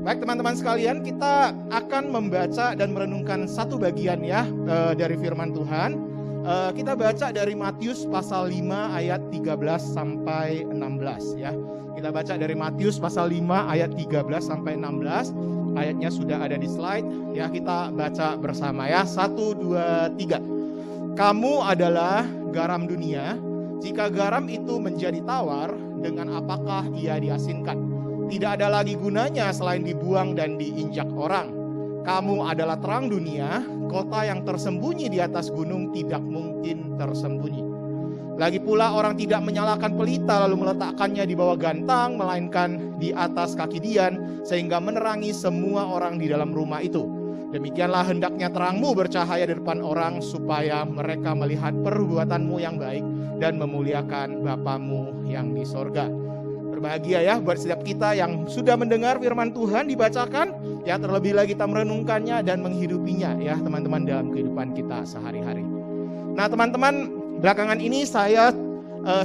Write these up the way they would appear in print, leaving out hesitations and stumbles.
Baik teman-teman sekalian, kita akan membaca dan merenungkan satu bagian ya dari firman Tuhan. Kita baca dari Matius pasal 5 ayat 13 sampai 16 ya. Kita baca dari Matius pasal 5 ayat 13 sampai 16. Ayatnya sudah ada di slide ya, kita baca bersama ya. 1, 2, 3. Kamu adalah garam dunia. Jika garam itu menjadi tawar, dengan apakah ia diasinkan? Tidak ada lagi gunanya selain dibuang dan diinjak orang. Kamu adalah terang dunia, kota yang tersembunyi di atas gunung tidak mungkin tersembunyi. Lagi pula orang tidak menyalakan pelita lalu meletakkannya di bawah gantang, melainkan di atas kaki dian, sehingga menerangi semua orang di dalam rumah itu. Demikianlah hendaknya terangmu bercahaya di depan orang, supaya mereka melihat perbuatanmu yang baik dan memuliakan Bapamu yang di sorga. Berbahagia ya buat setiap kita yang sudah mendengar firman Tuhan dibacakan, ya terlebih lagi kita merenungkannya dan menghidupinya ya teman-teman dalam kehidupan kita sehari-hari. Nah teman-teman, belakangan ini saya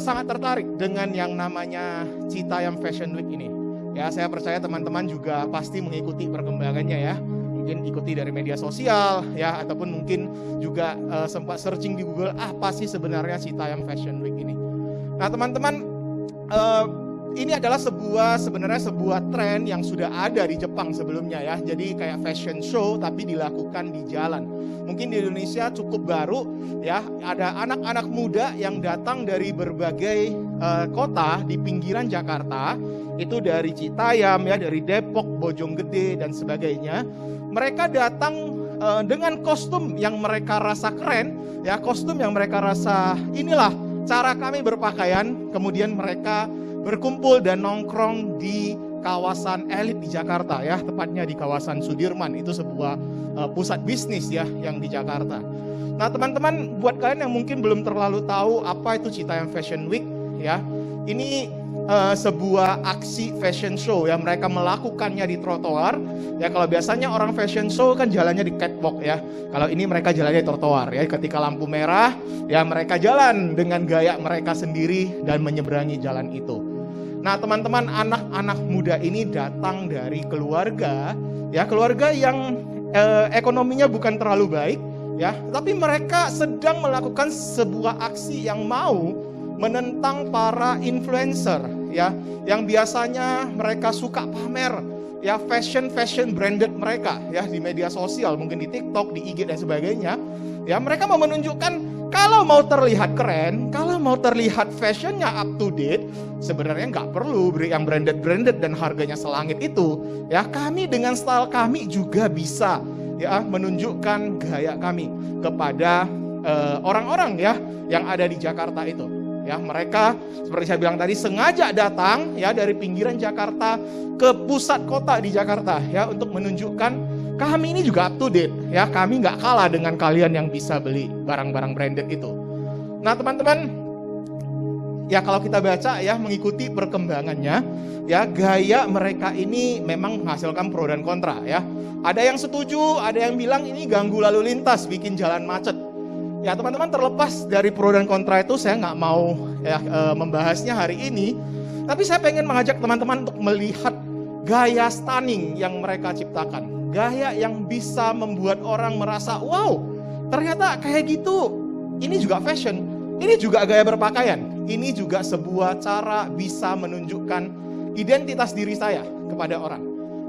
sangat tertarik dengan yang namanya Citayam Fashion Week ini. Ya saya percaya teman-teman juga pasti mengikuti perkembangannya ya. Mungkin ikuti dari media sosial ya, ataupun mungkin juga sempat searching di Google apa sih sebenarnya Citayam Fashion Week ini. Nah teman-teman, ini adalah sebenarnya sebuah tren yang sudah ada di Jepang sebelumnya ya. Jadi kayak fashion show tapi dilakukan di jalan. Mungkin di Indonesia cukup baru ya. Ada anak-anak muda yang datang dari berbagai kota di pinggiran Jakarta. Itu dari Citayam ya, dari Depok, Bojonggede dan sebagainya. Mereka datang dengan kostum yang mereka rasa keren ya, kostum yang mereka rasa inilah cara kami berpakaian. Kemudian mereka berkumpul dan nongkrong di kawasan elit di Jakarta ya, tepatnya di kawasan Sudirman. Itu sebuah pusat bisnis ya yang di Jakarta. Nah teman-teman, buat kalian yang mungkin belum terlalu tahu apa itu Citayam Fashion Week ya, ini sebuah aksi fashion show yang mereka melakukannya di trotoar ya. Kalau biasanya orang fashion show kan jalannya di catwalk ya, kalau ini mereka jalannya di trotoar ya. Ketika lampu merah ya mereka jalan dengan gaya mereka sendiri dan menyeberangi jalan itu. Nah teman-teman, anak-anak muda ini datang dari keluarga ya, keluarga yang ekonominya bukan terlalu baik ya, tapi mereka sedang melakukan sebuah aksi yang mau menentang para influencer ya, yang biasanya mereka suka pamer ya fashion branded mereka ya di media sosial, mungkin di TikTok, di IG dan sebagainya. Ya mereka mau menunjukkan kalau mau terlihat keren, kalau mau terlihat fashionnya up to date, sebenarnya nggak perlu beri yang branded dan harganya selangit itu. Ya kami dengan style kami juga bisa ya menunjukkan gaya kami kepada orang-orang ya yang ada di Jakarta itu. Ya mereka seperti saya bilang tadi sengaja datang ya dari pinggiran Jakarta ke pusat kota di Jakarta ya untuk menunjukkan kami ini juga up to date ya, kami nggak kalah dengan kalian yang bisa beli barang-barang branded itu. Nah teman-teman, ya kalau kita baca ya mengikuti perkembangannya ya, gaya mereka ini memang menghasilkan pro dan kontra ya. Ada yang setuju, ada yang bilang ini ganggu lalu lintas, bikin jalan macet. Ya teman-teman, terlepas dari pro dan kontra itu saya nggak mau ya, membahasnya hari ini. Tapi saya pengen mengajak teman-teman untuk melihat gaya stunning yang mereka ciptakan. Gaya yang bisa membuat orang merasa, wow ternyata kayak gitu. Ini juga fashion, ini juga gaya berpakaian. Ini juga sebuah cara bisa menunjukkan identitas diri saya kepada orang.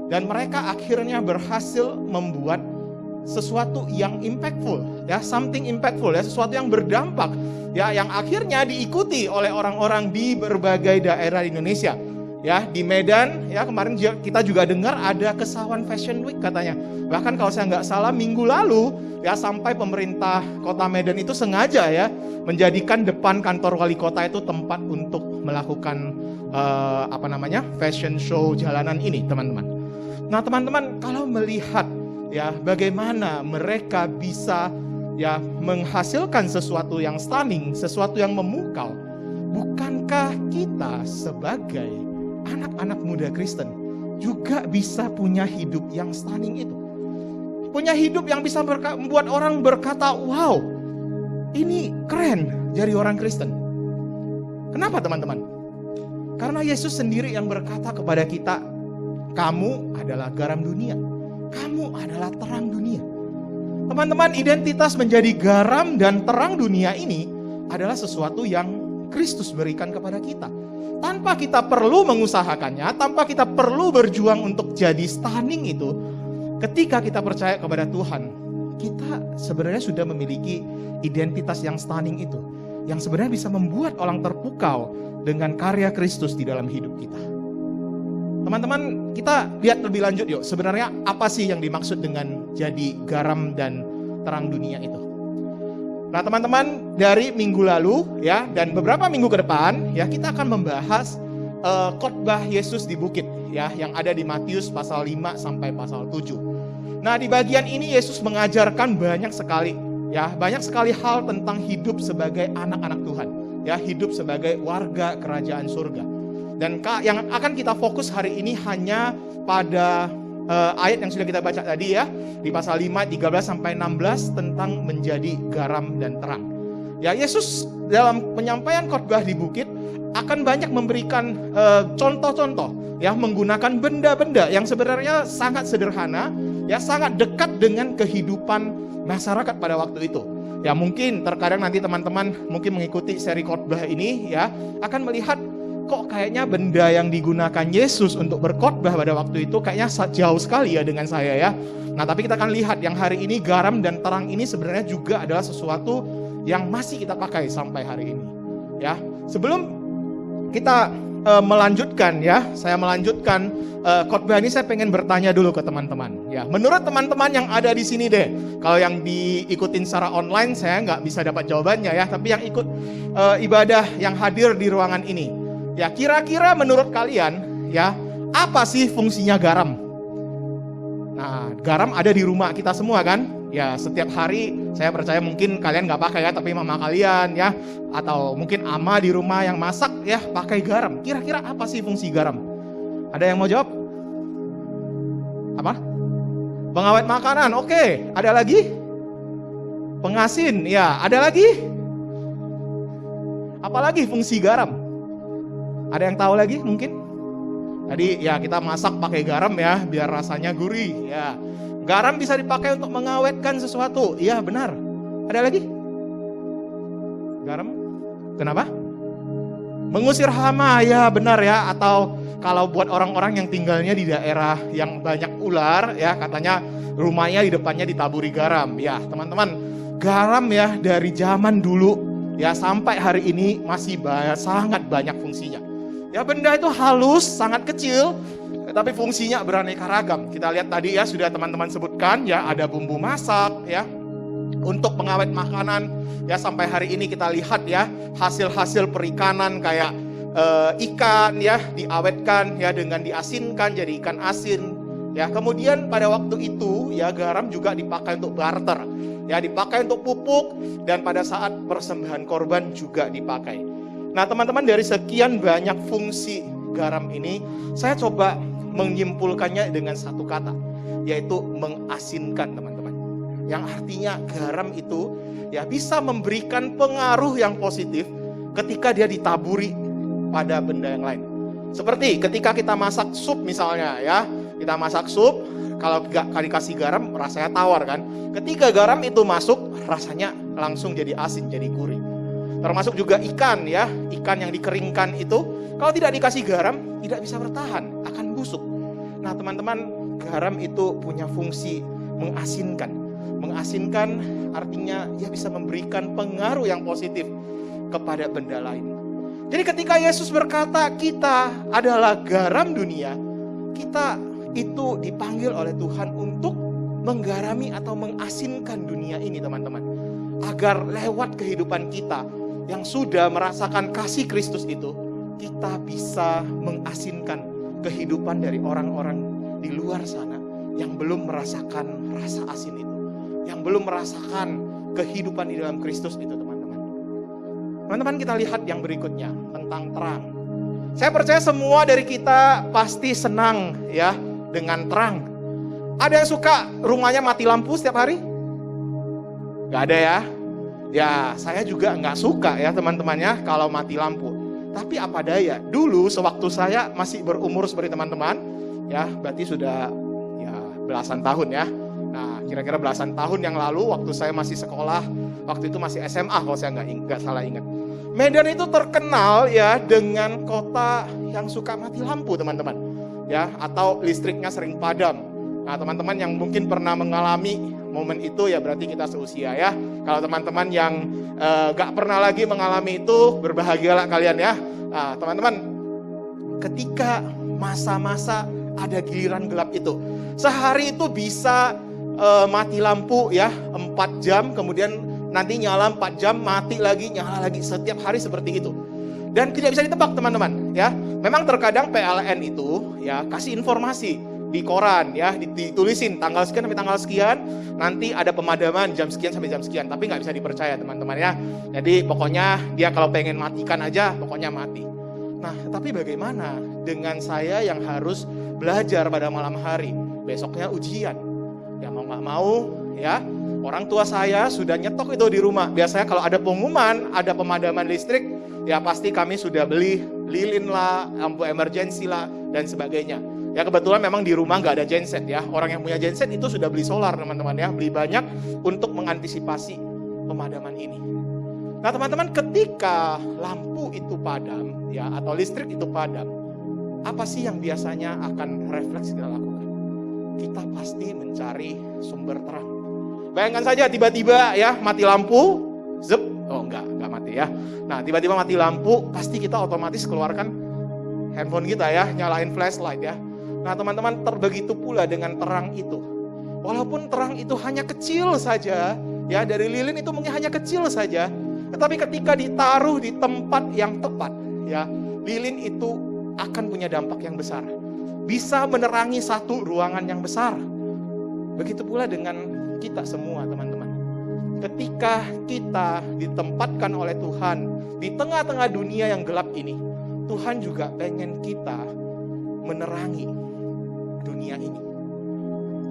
Dan mereka akhirnya berhasil membuat sesuatu yang impactful ya, something impactful ya, sesuatu yang berdampak ya, yang akhirnya diikuti oleh orang-orang di berbagai daerah di Indonesia ya. Di Medan ya kemarin kita juga dengar ada Kesawan Fashion Week katanya, bahkan kalau saya nggak salah minggu lalu ya, sampai pemerintah kota Medan itu sengaja ya menjadikan depan kantor wali kota itu tempat untuk melakukan fashion show jalanan ini teman-teman. Nah teman-teman, kalau melihat ya bagaimana mereka bisa ya menghasilkan sesuatu yang stunning, sesuatu yang memukau, bukankah kita sebagai anak-anak muda Kristen juga bisa punya hidup yang stunning itu? Punya hidup yang bisa membuat orang berkata, wow ini keren jadi orang Kristen. Kenapa teman-teman? Karena Yesus sendiri yang berkata kepada kita, Kamu adalah garam dunia. Kamu adalah terang dunia. Teman-teman, identitas menjadi garam dan terang dunia ini adalah sesuatu yang Kristus berikan kepada kita. Tanpa kita perlu mengusahakannya, tanpa kita perlu berjuang untuk jadi stunning itu, ketika kita percaya kepada Tuhan, kita sebenarnya sudah memiliki identitas yang stunning itu, yang sebenarnya bisa membuat orang terpukau dengan karya Kristus di dalam hidup kita. Teman-teman, kita lihat lebih lanjut yuk, sebenarnya apa sih yang dimaksud dengan jadi garam dan terang dunia itu. Nah teman-teman, dari minggu lalu ya, dan beberapa minggu ke depan ya, kita akan membahas khotbah Yesus di bukit ya, yang ada di Matius pasal 5 sampai pasal 7. Nah di bagian ini Yesus mengajarkan banyak sekali hal tentang hidup sebagai anak-anak Tuhan ya, hidup sebagai warga kerajaan surga. Dan yang akan kita fokus hari ini hanya pada ayat yang sudah kita baca tadi ya, di pasal 5, 13 sampai 16 tentang menjadi garam dan terang. Ya, Yesus dalam penyampaian khotbah di bukit akan banyak memberikan contoh-contoh ya, menggunakan benda-benda yang sebenarnya sangat sederhana ya, sangat dekat dengan kehidupan masyarakat pada waktu itu. Ya, mungkin terkadang nanti teman-teman mungkin mengikuti seri khotbah ini ya, akan melihat kok kayaknya benda yang digunakan Yesus untuk berkhotbah pada waktu itu kayaknya jauh sekali ya dengan saya ya. Nah tapi kita akan lihat yang hari ini garam dan terang ini sebenarnya juga adalah sesuatu yang masih kita pakai sampai hari ini ya. Sebelum kita melanjutkan ya, saya melanjutkan khotbah ini, saya pengen bertanya dulu ke teman-teman ya. Menurut teman-teman yang ada di sini deh, kalau yang diikutin secara online saya nggak bisa dapat jawabannya ya, tapi yang ikut ibadah yang hadir di ruangan ini, ya kira-kira menurut kalian ya, apa sih fungsinya garam? Nah, garam ada di rumah kita semua kan? Ya setiap hari saya percaya mungkin kalian nggak pakai ya, tapi mama kalian ya, atau mungkin ama di rumah yang masak ya pakai garam. Kira-kira apa sih fungsi garam? Ada yang mau jawab? Apa? Pengawet makanan, oke. Ada lagi? Pengasin, ya. Ada lagi? Apalagi fungsi garam? Ada yang tahu lagi mungkin? Tadi ya kita masak pakai garam ya, biar rasanya gurih ya. Garam bisa dipakai untuk mengawetkan sesuatu. Iya benar. Ada lagi? Garam? Kenapa? Mengusir hama, ya benar ya. Atau kalau buat orang-orang yang tinggalnya di daerah yang banyak ular ya, katanya rumahnya di depannya ditaburi garam. Ya teman-teman, garam ya dari zaman dulu ya sampai hari ini masih sangat banyak fungsinya. Ya benda itu halus, sangat kecil, tapi fungsinya beraneka ragam. Kita lihat tadi ya, sudah teman-teman sebutkan ya, ada bumbu masak ya, untuk pengawet makanan ya, sampai hari ini kita lihat ya, hasil-hasil perikanan kayak ikan ya, diawetkan ya dengan diasinkan jadi ikan asin ya. Kemudian pada waktu itu ya, garam juga dipakai untuk barter ya, dipakai untuk pupuk, dan pada saat persembahan korban juga dipakai. Nah teman-teman, dari sekian banyak fungsi garam ini, saya coba menyimpulkannya dengan satu kata, yaitu mengasinkan teman-teman. Yang artinya garam itu ya bisa memberikan pengaruh yang positif ketika dia ditaburi pada benda yang lain. Seperti ketika kita masak sup misalnya ya, kita masak sup, kalau gak dikasih garam rasanya tawar kan. Ketika garam itu masuk, rasanya langsung jadi asin, jadi gurih. Termasuk juga ikan ya, ikan yang dikeringkan itu kalau tidak dikasih garam tidak bisa bertahan, akan busuk. Nah teman-teman, garam itu punya fungsi mengasinkan. Mengasinkan artinya ya bisa memberikan pengaruh yang positif kepada benda lain. Jadi ketika Yesus berkata kita adalah garam dunia, kita itu dipanggil oleh Tuhan untuk menggarami atau mengasinkan dunia ini teman-teman. Agar lewat kehidupan kita yang sudah merasakan kasih Kristus itu, kita bisa mengasinkan kehidupan dari orang-orang di luar sana yang belum merasakan rasa asin itu, yang belum merasakan kehidupan di dalam Kristus itu teman-teman. Teman-teman, kita lihat yang berikutnya tentang terang. Saya percaya semua dari kita pasti senang ya dengan terang. Ada yang suka rumahnya mati lampu setiap hari? Gak ada ya? Ya saya juga gak suka ya teman-temannya kalau mati lampu. Tapi apa daya, dulu sewaktu saya masih berumur seperti teman-teman, Ya, berarti sudah ya belasan tahun ya. Nah, kira-kira belasan tahun yang lalu waktu saya masih sekolah, waktu itu masih SMA kalau saya nggak salah ingat. Medan itu terkenal ya dengan kota yang suka mati lampu, teman-teman. Ya, atau listriknya sering padam. Nah, teman-teman yang mungkin pernah mengalami momen itu ya berarti kita seusia ya. Kalau teman-teman yang nggak pernah lagi mengalami itu, berbahagialah kalian ya. Nah, teman-teman, ketika masa-masa ada giliran gelap itu, sehari itu bisa mati lampu ya 4 jam, kemudian nanti nyala 4 jam, mati lagi, nyala lagi, setiap hari seperti itu. Dan tidak bisa ditebak, teman-teman ya. Memang terkadang PLN itu ya kasih informasi di koran ya, ditulisin tanggal sekian sampai tanggal sekian, nanti ada pemadaman jam sekian sampai jam sekian, tapi nggak bisa dipercaya, teman-teman ya. Jadi pokoknya dia kalau pengen matikan aja, pokoknya mati. Nah, tapi bagaimana dengan saya yang harus belajar pada malam hari, besoknya ujian? Ya mau nggak mau ya, orang tua saya sudah nyetok itu di rumah. Biasanya kalau ada pengumuman, ada pemadaman listrik, ya pasti kami sudah beli lilin lah, lampu emergensi lah, dan sebagainya. Ya kebetulan memang di rumah nggak ada genset ya. Orang yang punya genset itu sudah beli solar, teman-teman ya. Beli banyak untuk mengantisipasi pemadaman ini. Nah, teman-teman, ketika lampu itu padam ya, atau listrik itu padam, apa sih yang biasanya akan refleks kita lakukan? Kita pasti mencari sumber terang. Bayangkan saja tiba-tiba ya mati lampu, zep, oh enggak mati ya. Nah, tiba-tiba mati lampu, pasti kita otomatis keluarkan handphone kita ya, nyalain flashlight ya. Nah, teman-teman, terbegitu pula dengan terang itu. Walaupun terang itu hanya kecil saja, ya dari lilin itu mungkin hanya kecil saja, tetapi ketika ditaruh di tempat yang tepat, ya lilin itu akan punya dampak yang besar. Bisa menerangi satu ruangan yang besar. Begitu pula dengan kita semua, teman-teman. Ketika kita ditempatkan oleh Tuhan di tengah-tengah dunia yang gelap ini, Tuhan juga pengen kita menerangi dunia ini.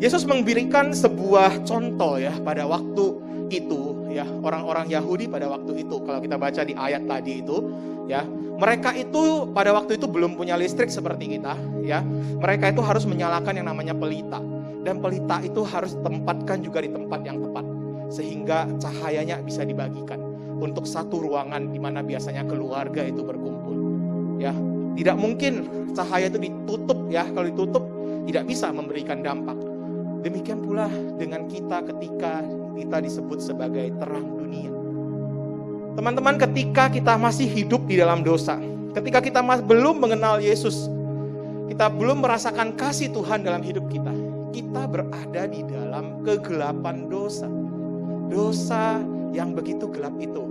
Yesus memberikan sebuah contoh ya pada waktu itu ya, orang-orang Yahudi pada waktu itu, kalau kita baca di ayat tadi itu ya, mereka itu pada waktu itu belum punya listrik seperti kita ya. Mereka itu harus menyalakan yang namanya pelita, dan pelita itu harus ditempatkan juga di tempat yang tepat sehingga cahayanya bisa dibagikan untuk satu ruangan di mana biasanya keluarga itu berkumpul ya. Tidak mungkin cahaya itu ditutup ya, kalau ditutup tidak bisa memberikan dampak. Demikian pula dengan kita ketika kita disebut sebagai terang dunia. Teman-teman, ketika kita masih hidup di dalam dosa, ketika kita belum mengenal Yesus, kita belum merasakan kasih Tuhan dalam hidup kita, kita berada di dalam kegelapan dosa. Dosa yang begitu gelap itu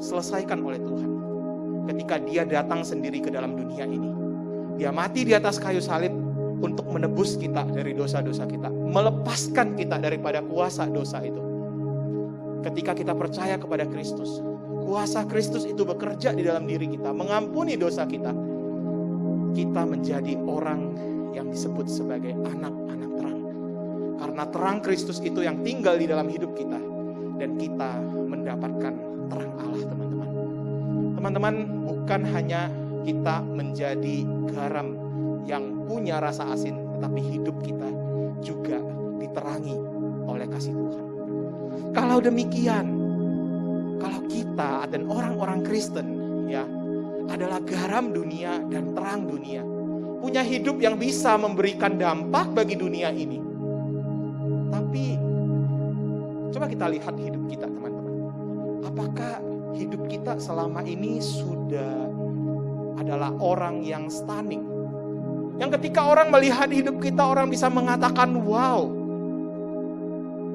diselesaikan oleh Tuhan ketika Dia datang sendiri ke dalam dunia ini. Dia mati di atas kayu salib untuk menebus kita dari dosa-dosa kita, melepaskan kita daripada kuasa dosa itu. Ketika kita percaya kepada Kristus, kuasa Kristus itu bekerja di dalam diri kita, mengampuni dosa kita. Kita menjadi orang yang disebut sebagai anak-anak terang. Karena terang Kristus itu yang tinggal di dalam hidup kita, dan kita mendapatkan terang Allah, teman-teman. Teman-teman, bukan hanya kita menjadi garam yang punya rasa asin, tetapi hidup kita juga diterangi oleh kasih Tuhan. Kalau demikian, kalau kita dan orang-orang Kristen ya adalah garam dunia dan terang dunia, punya hidup yang bisa memberikan dampak bagi dunia ini. Tapi coba kita lihat hidup kita, teman-teman. Apakah hidup kita selama ini sudah adalah orang yang stunning? Yang ketika orang melihat hidup kita, orang bisa mengatakan, wow,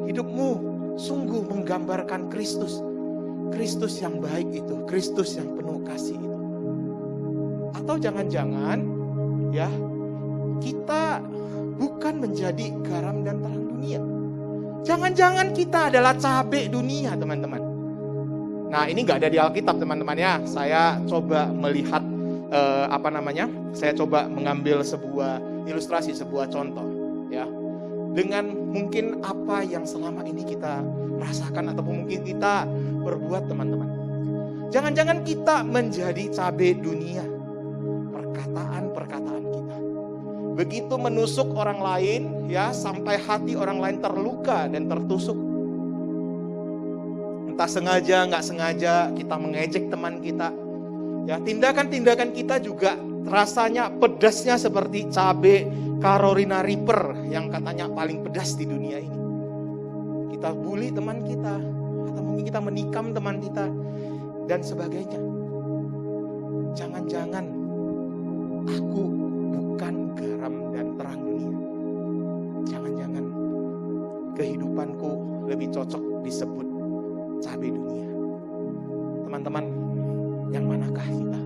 hidupmu sungguh menggambarkan Kristus. Kristus yang baik itu, Kristus yang penuh kasih itu. Atau jangan-jangan ya, kita bukan menjadi garam dan terang dunia. Jangan-jangan kita adalah cabai dunia, teman-teman. Nah, ini gak ada di Alkitab, teman-teman ya. Saya coba melihat saya coba mengambil sebuah ilustrasi, sebuah contoh ya, dengan mungkin apa yang selama ini kita rasakan ataupun mungkin kita perbuat, teman-teman. Jangan-jangan kita menjadi cabai dunia, perkataan-perkataan kita. Begitu menusuk orang lain, ya, sampai hati orang lain terluka dan tertusuk. Entah sengaja, nggak sengaja kita mengejek teman kita. Ya, tindakan-tindakan kita juga rasanya pedasnya seperti cabai Carolina Reaper yang katanya paling pedas di dunia ini. Kita bully teman kita, atau mungkin kita menikam teman kita, dan sebagainya. Jangan-jangan aku bukan garam dan terang dunia. Jangan-jangan kehidupanku lebih cocok disebut cabai dunia. Teman-teman, yang manakah kita?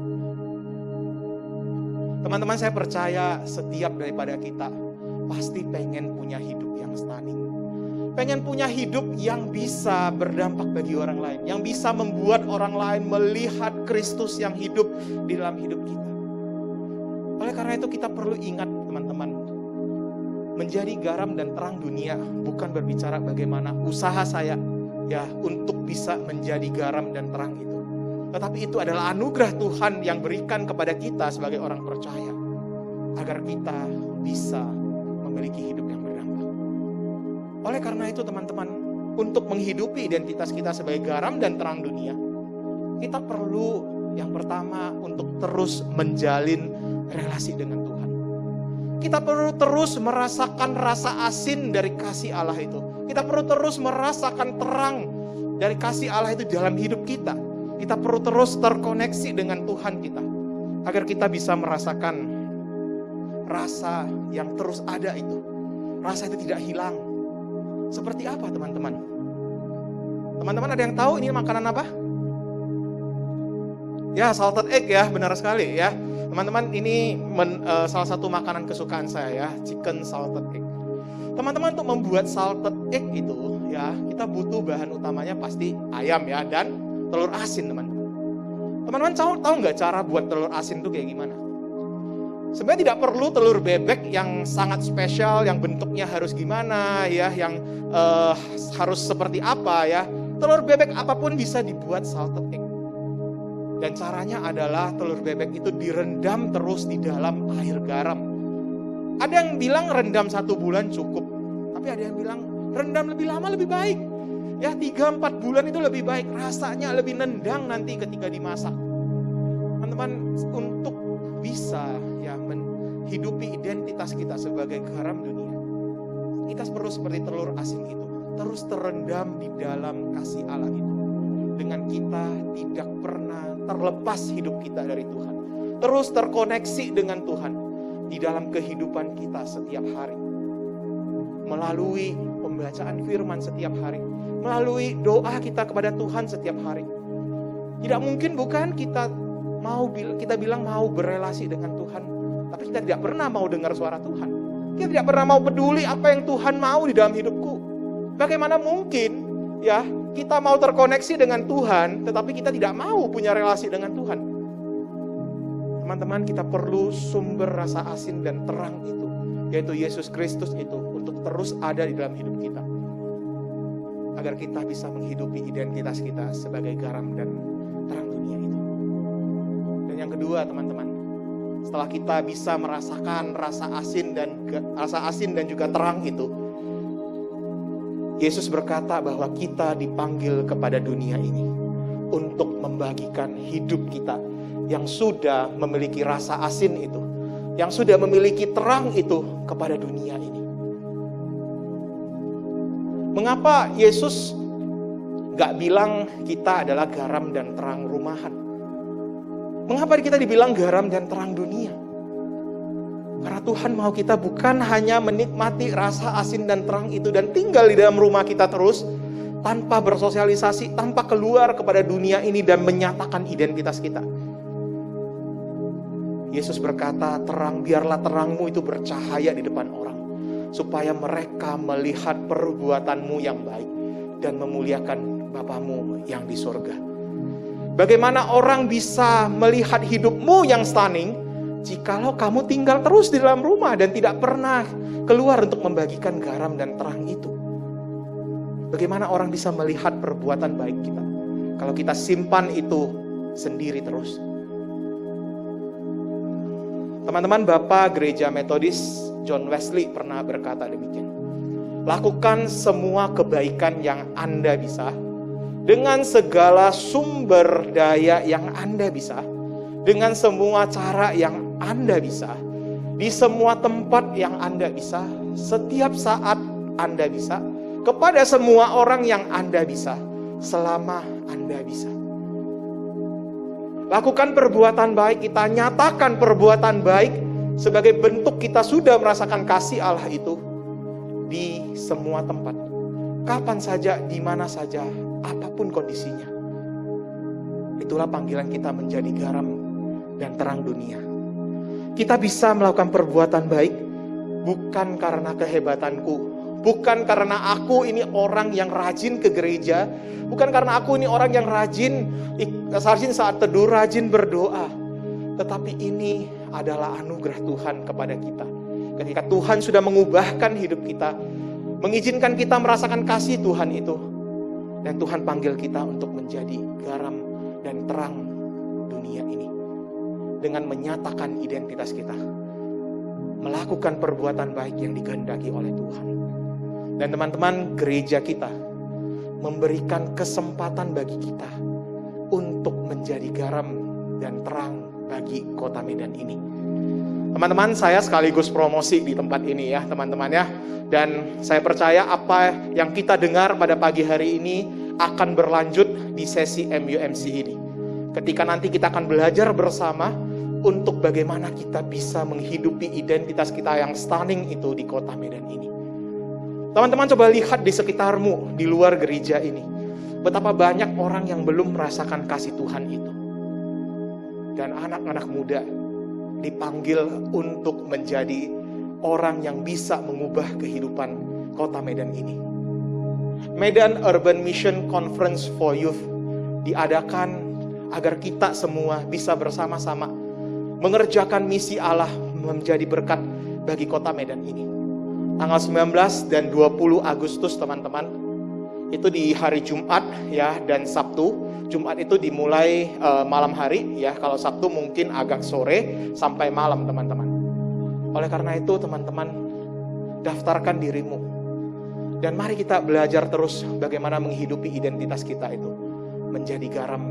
Teman-teman, saya percaya setiap daripada kita pasti pengen punya hidup yang stunning. Pengen punya hidup yang bisa berdampak bagi orang lain, yang bisa membuat orang lain melihat Kristus yang hidup di dalam hidup kita. Oleh karena itu kita perlu ingat, teman-teman, menjadi garam dan terang dunia bukan berbicara bagaimana usaha saya ya untuk bisa menjadi garam dan terang itu. Tetapi itu adalah anugerah Tuhan yang berikan kepada kita sebagai orang percaya, agar kita bisa memiliki hidup yang berdampak. Oleh karena itu teman-teman, untuk menghidupi identitas kita sebagai garam dan terang dunia, kita perlu yang pertama untuk terus menjalin relasi dengan Tuhan. Kita perlu terus merasakan rasa asin dari kasih Allah itu. Kita perlu terus merasakan terang dari kasih Allah itu dalam hidup kita. Kita perlu terus terkoneksi dengan Tuhan kita, agar kita bisa merasakan rasa yang terus ada itu. Rasa itu tidak hilang. Seperti apa teman-teman? Teman-teman ada yang tahu ini makanan apa? Ya, salted egg ya, benar sekali ya. Teman-teman, ini salah satu makanan kesukaan saya ya, chicken salted egg. Teman-teman, untuk membuat salted egg itu ya, kita butuh bahan utamanya pasti ayam ya, dan telur asin, teman-teman. Teman-teman tahu nggak cara buat telur asin itu kayak gimana? Sebenarnya tidak perlu telur bebek yang sangat spesial, yang bentuknya harus gimana ya, yang harus seperti apa ya. Telur bebek apapun bisa dibuat salted egg. Dan caranya adalah telur bebek itu direndam terus di dalam air garam. Ada yang bilang rendam 1 bulan cukup, tapi ada yang bilang rendam lebih lama lebih baik. Ya, 3-4 bulan itu lebih baik, rasanya lebih nendang nanti ketika dimasak. Teman-teman, untuk bisa ya menghidupi identitas kita sebagai garam dunia, kita perlu seperti telur asin itu, terus terendam di dalam kasih Allah itu. Dengan kita tidak pernah terlepas hidup kita dari Tuhan, terus terkoneksi dengan Tuhan di dalam kehidupan kita setiap hari, melalui pembacaan firman setiap hari, melalui doa kita kepada Tuhan setiap hari. Tidak mungkin bukan kita bilang mau berelasi dengan Tuhan, tapi kita tidak pernah mau dengar suara Tuhan. Kita tidak pernah mau peduli apa yang Tuhan mau di dalam hidupku. Bagaimana mungkin ya kita mau terkoneksi dengan Tuhan, tetapi kita tidak mau punya relasi dengan Tuhan? Teman-teman, kita perlu sumber rasa asin dan terang itu, yaitu Yesus Kristus itu, untuk terus ada di dalam hidup kita, agar kita bisa menghidupi identitas kita sebagai garam dan terang dunia itu. Dan yang kedua, teman-teman, setelah kita bisa merasakan rasa asin dan juga terang itu, Yesus berkata bahwa kita dipanggil kepada dunia ini untuk membagikan hidup kita yang sudah memiliki rasa asin itu, yang sudah memiliki terang itu kepada dunia ini. Mengapa Yesus gak bilang kita adalah garam dan terang rumahan? Mengapa kita dibilang garam dan terang dunia? Karena Tuhan mau kita bukan hanya menikmati rasa asin dan terang itu dan tinggal di dalam rumah kita terus, tanpa bersosialisasi, tanpa keluar kepada dunia ini dan menyatakan identitas kita. Yesus berkata, biarlah terangmu itu bercahaya di depan orang, supaya mereka melihat perbuatanmu yang baik dan memuliakan Bapamu yang di surga. Bagaimana orang bisa melihat hidupmu yang stunning jikalau kamu tinggal terus di dalam rumah dan tidak pernah keluar untuk membagikan garam dan terang itu? Bagaimana orang bisa melihat perbuatan baik kita kalau kita simpan itu sendiri terus? Teman-teman, Bapak Gereja Metodis John Wesley pernah berkata demikian. Lakukan semua kebaikan yang Anda bisa, dengan segala sumber daya yang Anda bisa, dengan semua cara yang Anda bisa, di semua tempat yang Anda bisa, setiap saat Anda bisa, kepada semua orang yang Anda bisa, selama Anda bisa. Lakukan perbuatan baik, kita nyatakan perbuatan baik sebagai bentuk kita sudah merasakan kasih Allah itu di semua tempat. Kapan saja, di mana saja, apapun kondisinya. Itulah panggilan kita menjadi garam dan terang dunia. Kita bisa melakukan perbuatan baik bukan karena kehebatanku, bukan karena aku ini orang yang rajin ke gereja, bukan karena aku ini orang yang rajin saat teduh, rajin berdoa. Tetapi ini adalah anugerah Tuhan kepada kita. Ketika Tuhan sudah mengubahkan hidup kita, mengizinkan kita merasakan kasih Tuhan itu, dan Tuhan panggil kita untuk menjadi garam dan terang dunia ini. Dengan menyatakan identitas kita, melakukan perbuatan baik yang dikehendaki oleh Tuhan. Dan teman-teman, gereja kita memberikan kesempatan bagi kita untuk menjadi garam dan terang bagi kota Medan ini. Teman-teman, saya sekaligus promosi di tempat ini ya teman-teman ya. Dan saya percaya apa yang kita dengar pada pagi hari ini akan berlanjut di sesi MUMC ini. Ketika nanti kita akan belajar bersama untuk bagaimana kita bisa menghidupi identitas kita yang stunning itu di kota Medan ini. Teman-teman, coba lihat di sekitarmu, di luar gereja ini. Betapa banyak orang yang belum merasakan kasih Tuhan itu. Dan anak-anak muda dipanggil untuk menjadi orang yang bisa mengubah kehidupan kota Medan ini. Medan Urban Mission Conference for Youth diadakan agar kita semua bisa bersama-sama mengerjakan misi Allah menjadi berkat bagi kota Medan ini. Tanggal 19 dan 20 Agustus teman-teman, itu di hari Jumat ya dan Sabtu. Jumat itu dimulai malam hari ya, kalau Sabtu mungkin agak sore sampai malam teman-teman. Oleh karena itu teman-teman, daftarkan dirimu. Dan mari kita belajar terus bagaimana menghidupi identitas kita itu menjadi garam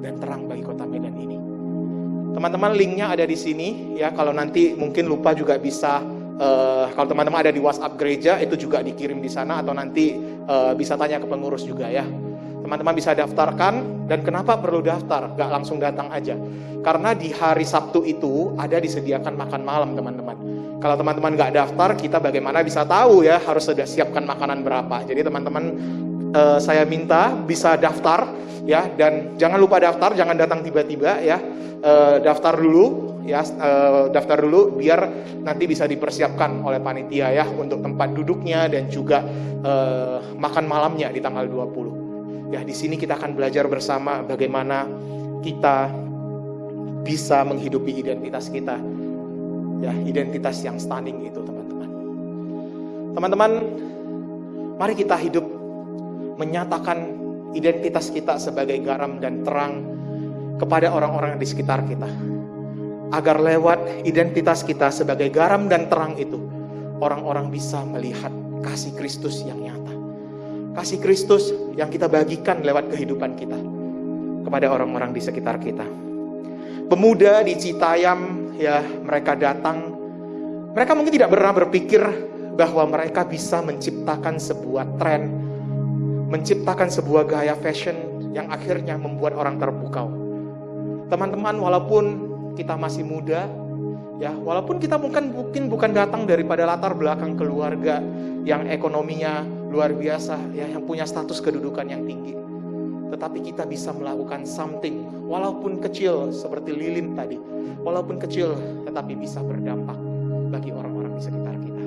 dan terang bagi kota Medan ini. Teman-teman, linknya ada di sini ya. Kalau nanti mungkin lupa juga bisa, kalau teman-teman ada di WhatsApp gereja itu juga dikirim di sana, atau nanti bisa tanya ke pengurus juga ya. Teman-teman bisa daftarkan. Dan kenapa perlu daftar? Gak langsung datang aja. Karena di hari Sabtu itu ada disediakan makan malam teman-teman. Kalau teman-teman gak daftar, kita bagaimana bisa tahu ya harus sudah siapkan makanan berapa. Jadi teman-teman, saya minta bisa daftar ya. Dan jangan lupa daftar, jangan datang tiba-tiba ya. Daftar dulu ya, daftar dulu biar nanti bisa dipersiapkan oleh panitia ya untuk tempat duduknya dan juga makan malamnya di tanggal 20. Ya, di sini kita akan belajar bersama bagaimana kita bisa menghidupi identitas kita. Ya, identitas yang stunning itu, teman-teman. Teman-teman, mari kita hidup menyatakan identitas kita sebagai garam dan terang kepada orang-orang di sekitar kita. Agar lewat identitas kita sebagai garam dan terang itu, orang-orang bisa melihat kasih Kristus yang nyata. Kasih Kristus yang kita bagikan lewat kehidupan kita kepada orang-orang di sekitar kita. Pemuda di Citayam ya, mereka datang. Mereka mungkin tidak pernah berpikir bahwa mereka bisa menciptakan sebuah tren, menciptakan sebuah gaya fashion yang akhirnya membuat orang terpukau. Teman-teman, walaupun kita masih muda ya, walaupun kita mungkin bukan datang daripada latar belakang keluarga yang ekonominya luar biasa ya, yang punya status kedudukan yang tinggi, tetapi kita bisa melakukan something walaupun kecil seperti lilin tadi, walaupun kecil tetapi bisa berdampak bagi orang-orang di sekitar kita.